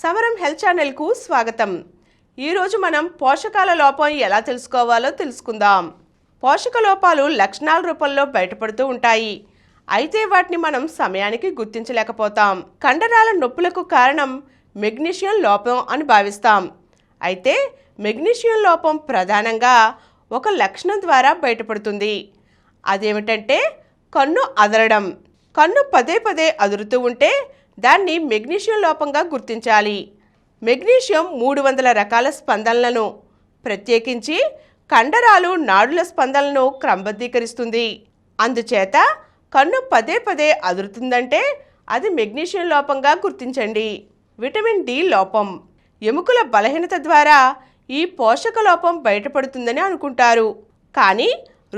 సమరం హెల్త్ ఛానల్కు స్వాగతం. ఈరోజు మనం పోషకాల లోపం ఎలా తెలుసుకోవాలో తెలుసుకుందాం. పోషక లోపాలు లక్షణాల రూపంలో బయటపడుతూ ఉంటాయి. అయితే వాటిని మనం సమయానికి గుర్తించలేకపోతాం. కండరాల నొప్పులకు కారణం మెగ్నీషియం లోపం అని భావిస్తాం. అయితే మెగ్నీషియం లోపం ప్రధానంగా ఒక లక్షణం ద్వారా బయటపడుతుంది. అదేమిటంటే కన్ను అదరడం. కన్ను పదే పదే అదురుతూ ఉంటే దాన్ని మెగ్నీషియం లోపంగా గుర్తించాలి. మెగ్నీషియం 300 రకాల స్పందనలను, ప్రత్యేకించి కండరాలు నాడుల స్పందనలను క్రమబద్ధీకరిస్తుంది. అందుచేత కన్ను పదే పదే అదురుతుందంటే అది మెగ్నీషియం లోపంగా గుర్తించండి. విటమిన్ డి లోపం. ఎముకల బలహీనత ద్వారా ఈ పోషక లోపం బయటపడుతుందని అనుకుంటారు. కానీ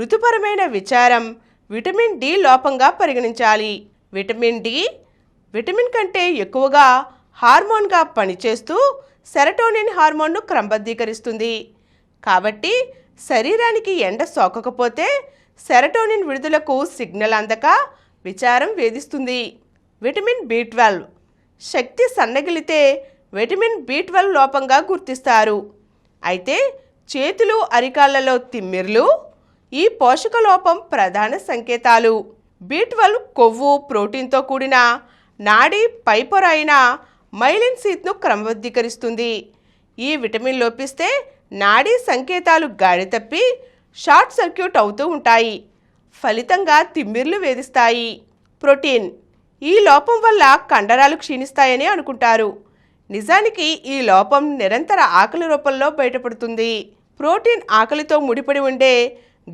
ఋతుపరమైన విచారం విటమిన్ డి లోపంగా పరిగణించాలి. విటమిన్ డి విటమిన్ కంటే ఎక్కువగా హార్మోన్గా పనిచేస్తూ సెరటోనిన్ హార్మోన్ను క్రమబద్ధీకరిస్తుంది. కాబట్టి శరీరానికి ఎండ సోకకపోతే సెరటోనిన్ విడుదలకు సిగ్నల్ అందక విచారం వేధిస్తుంది. విటమిన్ బి12. శక్తి సన్నగిలితే విటమిన్ బి12 లోపంగా గుర్తిస్తారు. అయితే చేతులు అరికాళ్లలో తిమ్మిర్లు ఈ పోషక లోపం ప్రధాన సంకేతాలు. బి12 కొవ్వు ప్రోటీన్తో కూడిన నాడీ పైపొర అయిన మైలిన్ షీత్ను క్రమబద్ధీకరిస్తుంది. ఈ విటమిన్ లోపిస్తే నాడీ సంకేతాలు గాడి తప్పి షార్ట్ సర్క్యూట్ అవుతూ ఉంటాయి. ఫలితంగా తిమ్మిర్లు వేధిస్తాయి. ప్రోటీన్. ఈ లోపం వల్ల కండరాలు క్షీణిస్తాయని అనుకుంటారు. నిజానికి ఈ లోపం నిరంతర ఆకలి రూపంలో బయటపడుతుంది. ప్రోటీన్ ఆకలితో ముడిపడి ఉండే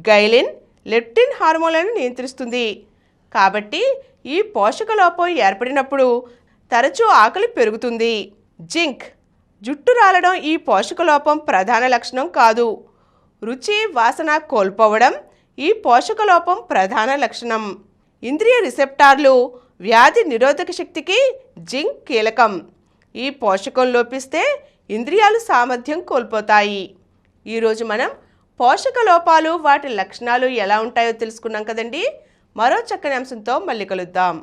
గైలిన్, లెప్టిన్ హార్మోన్లను నియంత్రిస్తుంది. కాబట్టి ఈ పోషక లోపం ఏర్పడినప్పుడు తరచూ ఆకలి పెరుగుతుంది. జింక్. జుట్టు రాలడం ఈ పోషక లోపం ప్రధాన లక్షణం కాదు. రుచి, వాసన కోల్పోవడం ఈ పోషక లోపం ప్రధాన లక్షణం. ఇంద్రియ రిసెప్టార్లు, వ్యాధి నిరోధక శక్తికి జింక్ కీలకం. ఈ పోషకం లోపిస్తే ఇంద్రియాలు సామర్థ్యం కోల్పోతాయి. ఈరోజు మనం పోషక లోపాలు, వాటి లక్షణాలు ఎలా ఉంటాయో తెలుసుకున్నాం కదండి. మరో చక్కని అంశంతో మళ్ళీ కలుద్దాం.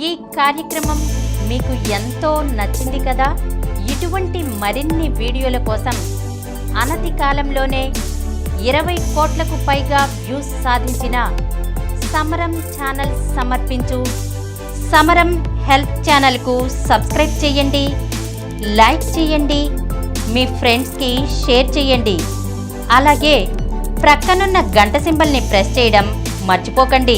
ఈ కార్యక్రమం మీకు ఎంతో నచ్చింది కదా. ఇటువంటి మరిన్ని వీడియోల కోసం అనతి కాలంలోనే 20 కోట్లకు పైగా వ్యూస్ సాధించిన సమరం ఛానల్ సమర్పించు సమరం హెల్త్ ఛానల్కు సబ్స్క్రైబ్ చేయండి, లైక్ చేయండి, మీ ఫ్రెండ్స్కి షేర్ చేయండి. అలాగే ప్రక్కనున్న గంట సింబల్ని ప్రెస్ చేయడం మర్చిపోకండి.